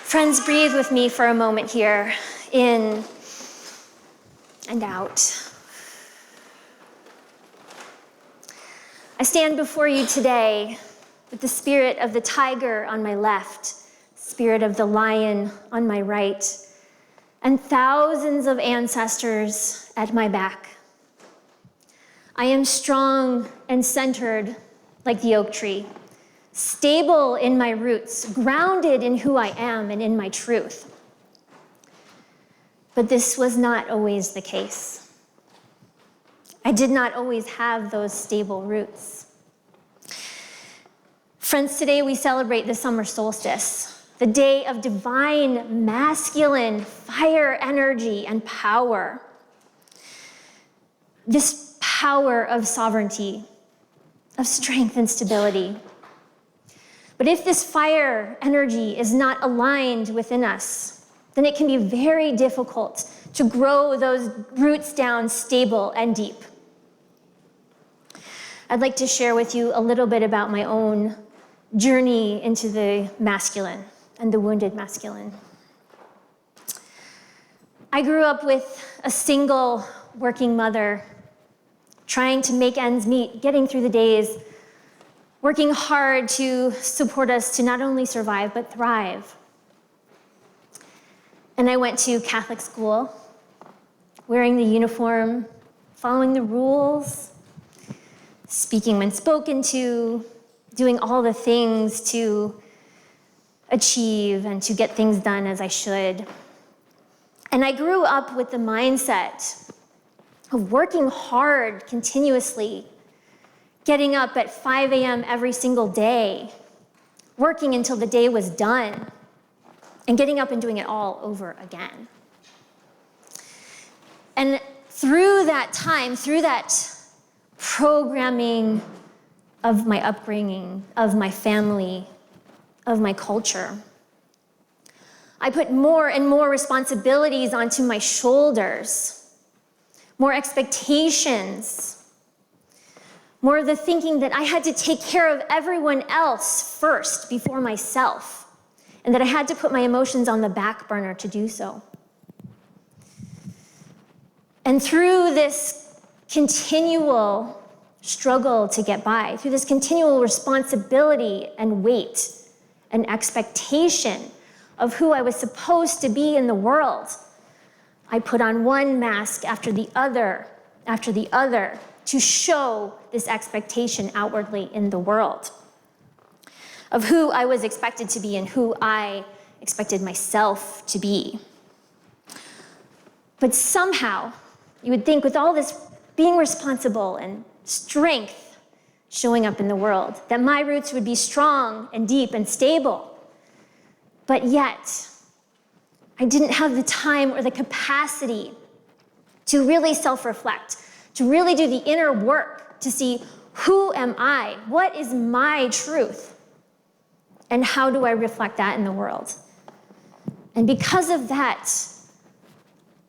Friends, breathe with me for a moment here, in and out. I stand before you today with the spirit of the tiger on my left, spirit of the lion on my right, and thousands of ancestors at my back. I am strong and centered like the oak tree, stable in my roots, grounded in who I am and in my truth. But this was not always the case. I did not always have those stable roots. Friends, today we celebrate the summer solstice, the day of divine masculine fire energy and power. This power of sovereignty, of strength and stability. But if this fire energy is not aligned within us, then it can be very difficult to grow those roots down stable and deep. I'd like to share with you a little bit about my own journey into the masculine and the wounded masculine. I grew up with a single working mother, trying to make ends meet, getting through the days, working hard to support us to not only survive, but thrive. And I went to Catholic school, wearing the uniform, following the rules, speaking when spoken to, doing all the things to achieve and to get things done as I should. And I grew up with the mindset of working hard continuously, getting up at 5 a.m. every single day, working until the day was done, and getting up and doing it all over again. And through that time, through that programming of my upbringing, of my family, of my culture, I put more and more responsibilities onto my shoulders, more expectations, more of the thinking that I had to take care of everyone else first before myself, and that I had to put my emotions on the back burner to do so. And through this continual struggle to get by, through this continual responsibility and weight and expectation of who I was supposed to be in the world, I put on one mask after the other, to show this expectation outwardly in the world of who I was expected to be and who I expected myself to be. But somehow, you would think with all this being responsible and strength showing up in the world, that my roots would be strong and deep and stable. But yet, I didn't have the time or the capacity to really self-reflect, to really do the inner work, to see who am I, what is my truth, and how do I reflect that in the world. And because of that,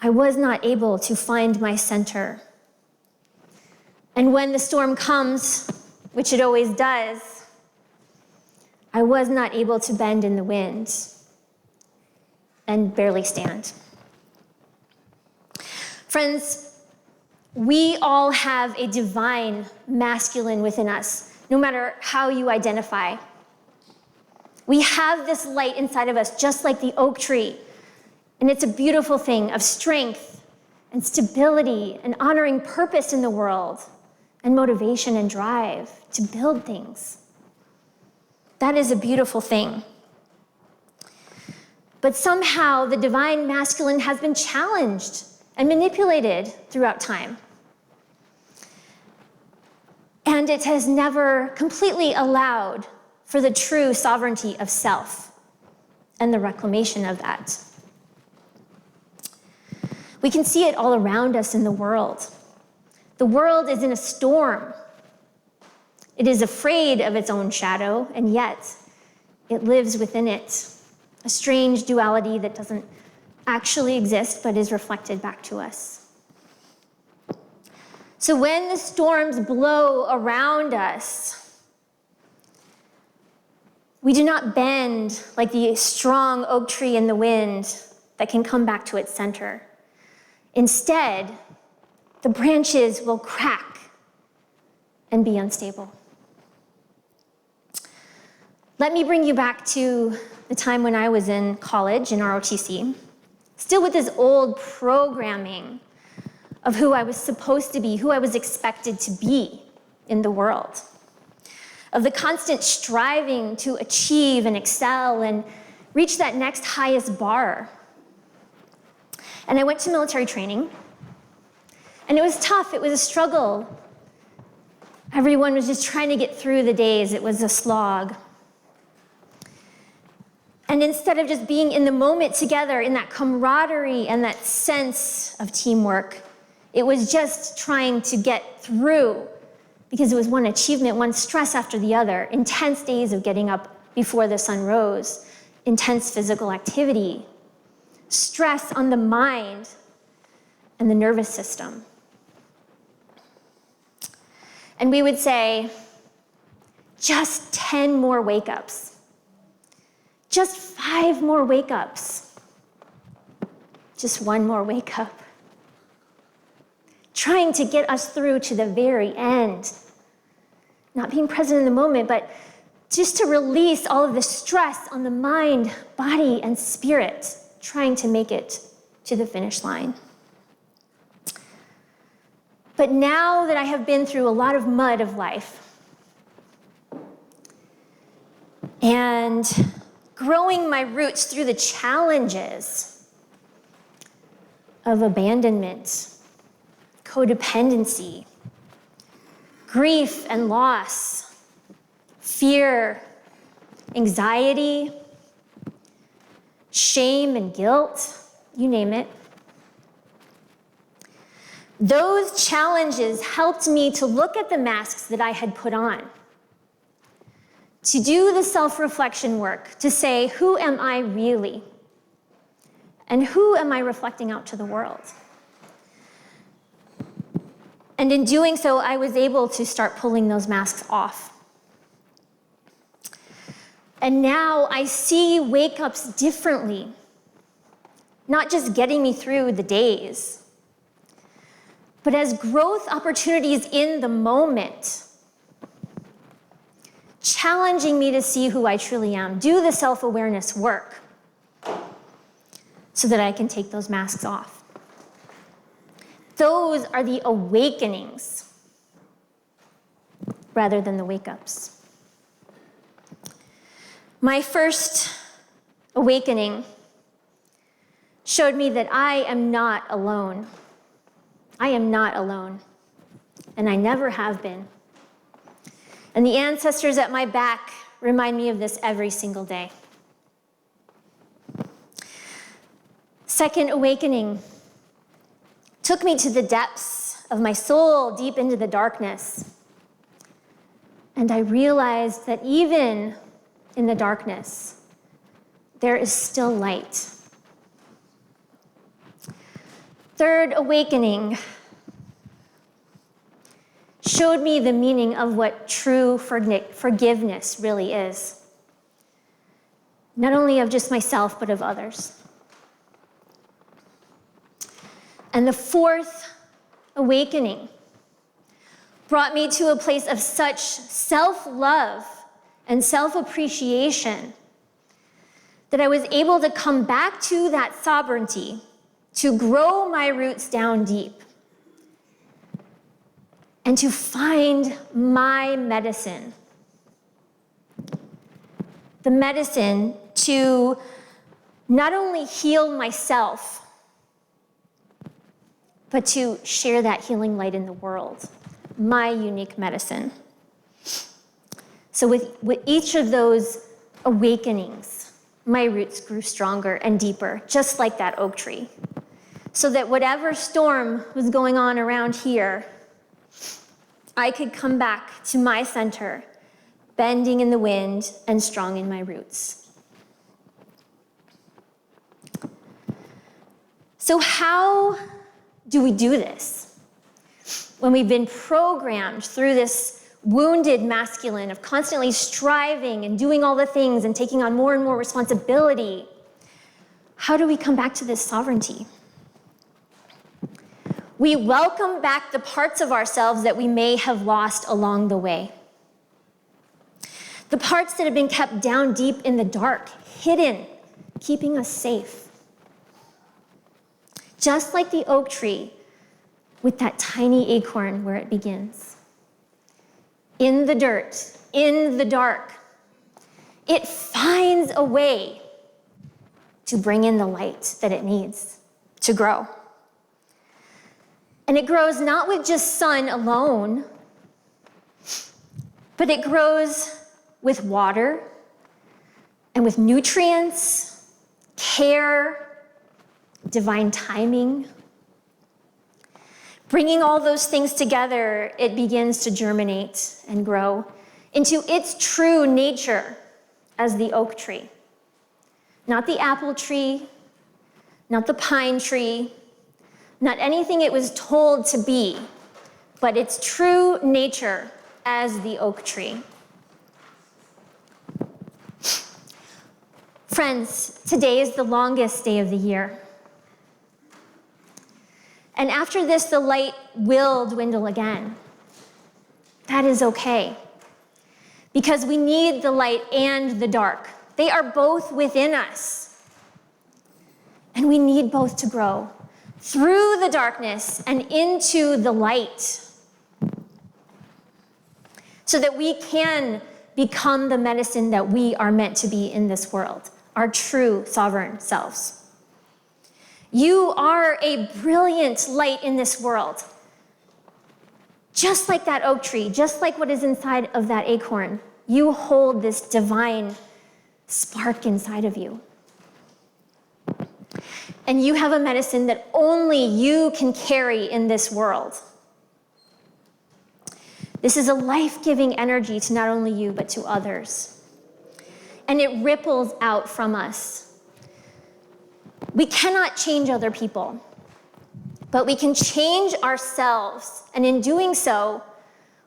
I was not able to find my center. And when the storm comes, which it always does, I was not able to bend in the wind and barely stand. Friends, we all have a divine masculine within us, no matter how you identify. We have this light inside of us, just like the oak tree. And it's a beautiful thing of strength and stability and honoring purpose in the world and motivation and drive to build things. That is a beautiful thing. But somehow the divine masculine has been challenged and manipulated throughout time. And it has never completely allowed for the true sovereignty of self and the reclamation of that. We can see it all around us in the world. The world is in a storm. It is afraid of its own shadow, and yet it lives within it, a strange duality that doesn't actually exist but is reflected back to us. So when the storms blow around us, We do not bend like the strong oak tree in the wind that can come back to its center. Instead, the branches will crack and be unstable. Let me bring you back to the time when I was in college in ROTC, still with this old programming of who I was supposed to be, who I was expected to be in the world, of the constant striving to achieve and excel and reach that next highest bar. And I went to military training, and it was tough, it was a struggle. Everyone was just trying to get through the days, it was a slog. And instead of just being in the moment together, in that camaraderie and that sense of teamwork, it was just trying to get through, because it was one achievement, one stress after the other, intense days of getting up before the sun rose, intense physical activity, stress on the mind and the nervous system. And we would say, just 10 more wake-ups. Just 5 more wake-ups. Just 1 more wake-up. Trying to get us through to the very end. Not being present in the moment, but just to release all of the stress on the mind, body, and spirit, trying to make it to the finish line. But now that I have been through a lot of mud of life, and growing my roots through the challenges of abandonment, codependency, grief and loss, fear, anxiety, shame and guilt, you name it. Those challenges helped me to look at the masks that I had put on, to do the self-reflection work, to say, who am I really? And who am I reflecting out to the world? And in doing so, I was able to start pulling those masks off. And now I see wake-ups differently, not just getting me through the days, but as growth opportunities in the moment, challenging me to see who I truly am, do the self-awareness work so that I can take those masks off. Those are the awakenings rather than the wake-ups. My first awakening showed me that I am not alone. I am not alone, and I never have been. And the ancestors at my back remind me of this every single day. Second awakening took me to the depths of my soul, deep into the darkness. And I realized that even in the darkness, there is still light. Third awakening showed me the meaning of what true forgiveness really is. Not only of just myself, but of others. And the fourth awakening brought me to a place of such self-love and self-appreciation that I was able to come back to that sovereignty, to grow my roots down deep, and to find my medicine. The medicine to not only heal myself, but to share that healing light in the world, my unique medicine. So with each of those awakenings, my roots grew stronger and deeper, just like that oak tree. So that whatever storm was going on around here, I could come back to my center, bending in the wind and strong in my roots. So how do we do this when we've been programmed through this wounded masculine of constantly striving and doing all the things and taking on more and more responsibility, how do we come back to this sovereignty? We welcome back the parts of ourselves that we may have lost along the way. The parts that have been kept down deep in the dark, hidden, keeping us safe. Just like the oak tree with that tiny acorn where it begins. In the dirt, in the dark, it finds a way to bring in the light that it needs to grow. And it grows not with just sun alone, but it grows with water and with nutrients, care, divine timing. Bringing all those things together, it begins to germinate and grow into its true nature as the oak tree. Not the apple tree, not the pine tree, not anything it was told to be, but its true nature as the oak tree. Friends, today is the longest day of the year. And after this, the light will dwindle again. That is okay. Because we need the light and the dark. They are both within us. And we need both to grow through the darkness and into the light, so that we can become the medicine that we are meant to be in this world, our true sovereign selves. You are a brilliant light in this world. Just like that oak tree, just like what is inside of that acorn, you hold this divine spark inside of you. And you have a medicine that only you can carry in this world. This is a life-giving energy to not only you, but to others. And it ripples out from us. We cannot change other people, but we can change ourselves. And in doing so,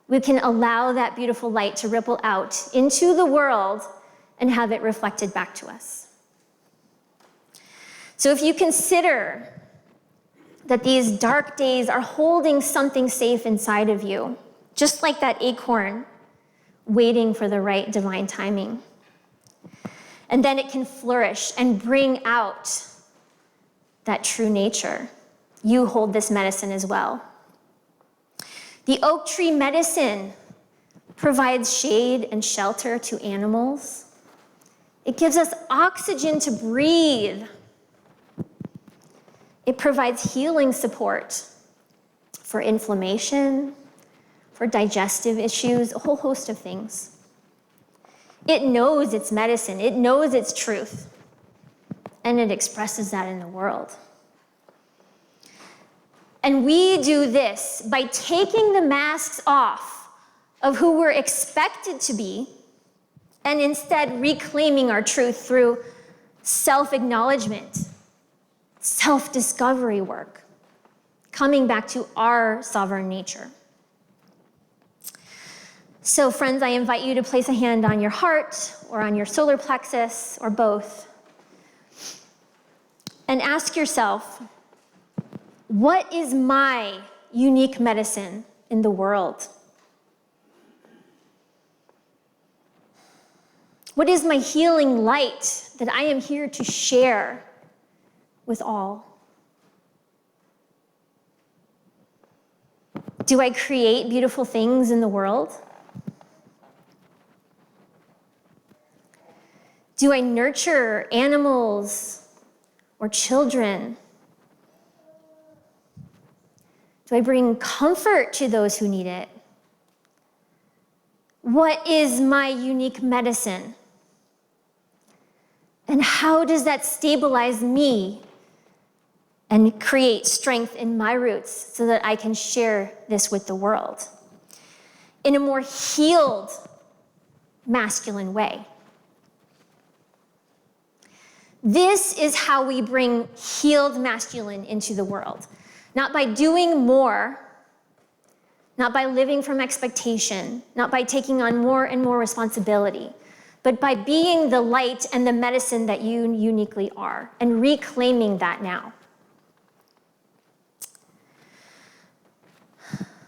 we can allow that beautiful light to ripple out into the world and have it reflected back to us. So if you consider that these dark days are holding something safe inside of you, just like that acorn waiting for the right divine timing, and then it can flourish and bring out that true nature. You hold this medicine as well. The oak tree medicine provides shade and shelter to animals. It gives us oxygen to breathe. It provides healing support for inflammation, for digestive issues, a whole host of things. It knows its medicine, it knows its truth, and it expresses that in the world. And we do this by taking the masks off of who we're expected to be, and instead reclaiming our truth through self-acknowledgement, self-discovery work, coming back to our sovereign nature. So friends, I invite you to place a hand on your heart or on your solar plexus or both, and ask yourself, what is my unique medicine in the world? What is my healing light that I am here to share with all? Do I create beautiful things in the world? Do I nurture animals or children? Do I bring comfort to those who need it? What is my unique medicine? And how does that stabilize me and create strength in my roots so that I can share this with the world in a more healed, masculine way? This is how we bring healed masculine into the world. Not by doing more, not by living from expectation, not by taking on more and more responsibility, but by being the light and the medicine that you uniquely are, and reclaiming that now.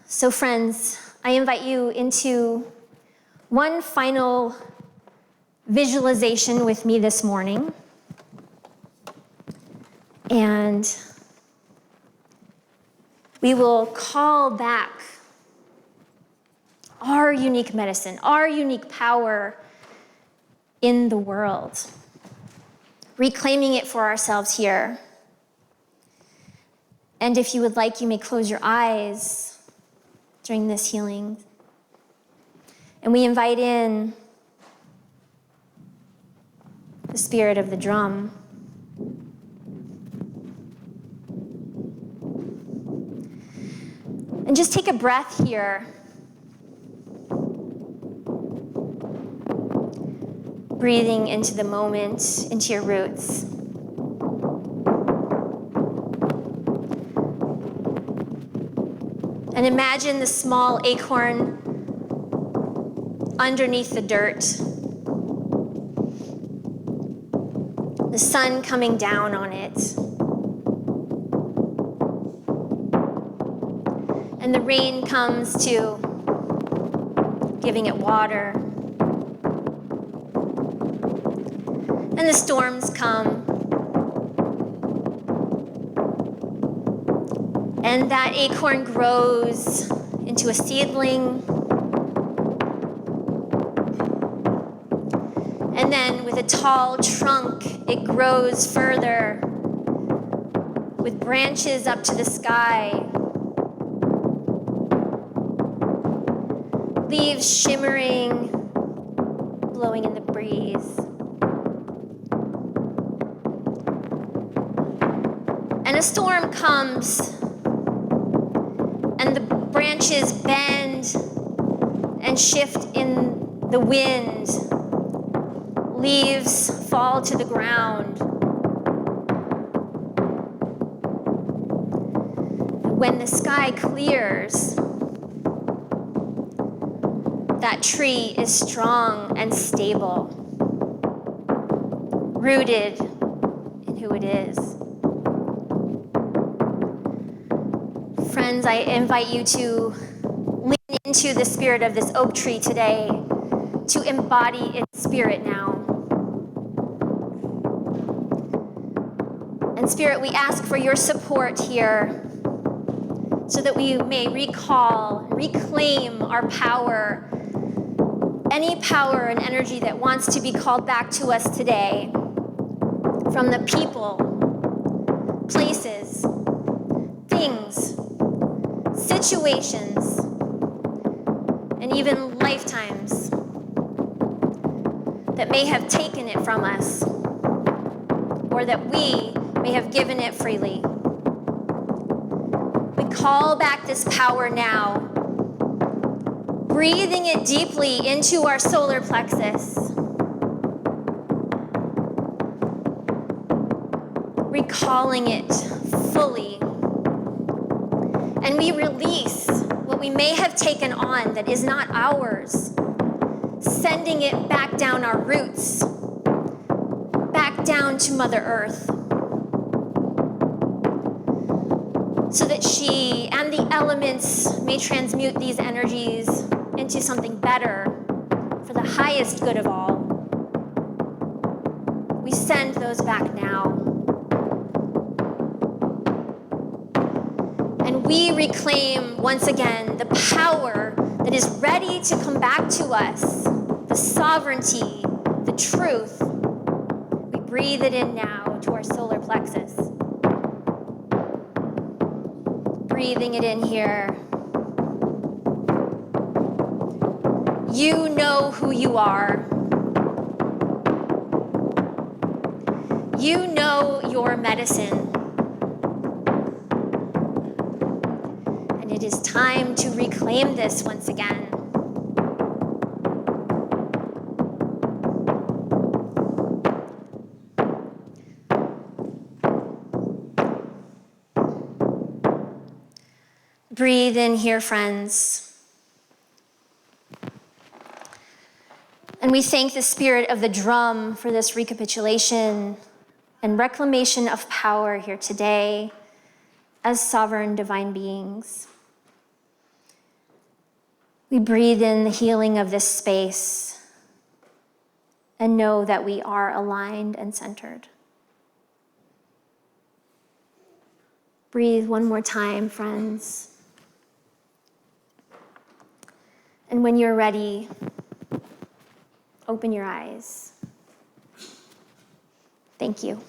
So friends, I invite you into one final visualization with me this morning. And we will call back our unique medicine, our unique power in the world, reclaiming it for ourselves here. And if you would like, you may close your eyes during this healing. And we invite in the spirit of the drum. And just take a breath here. Breathing into the moment, into your roots. And imagine the small acorn underneath the dirt. The sun coming down on it. And the rain comes to giving it water. And the storms come. And that acorn grows into a seedling. And then with a tall trunk, it grows further with branches up to the sky. Leaves shimmering, blowing in the breeze. And a storm comes, and the branches bend and shift in the wind. Leaves fall to the ground. When the sky clears, that tree is strong and stable, rooted in who it is. Friends, I invite you to lean into the spirit of this oak tree today, to embody its spirit now. And Spirit, we ask for your support here so that we may reclaim our power, any power and energy that wants to be called back to us today from the people, places, things, situations, and even lifetimes that may have taken it from us, or that we may have given it freely. We call back this power now, breathing it deeply into our solar plexus, recalling it fully. And we release what we may have taken on that is not ours, sending it back down our roots, back down to Mother Earth, so that she and the elements may transmute these energies into something better for the highest good of all. We send those back now. And we reclaim once again the power that is ready to come back to us, the sovereignty, the truth. We breathe it in now to our solar plexus. Breathing it in here. You know who you are. You know your medicine. And it is time to reclaim this once again. Breathe in here, friends. And we thank the spirit of the drum for this recapitulation and reclamation of power here today as sovereign divine beings. We breathe in the healing of this space and know that we are aligned and centered. Breathe one more time, friends. And when you're ready, open your eyes. Thank you.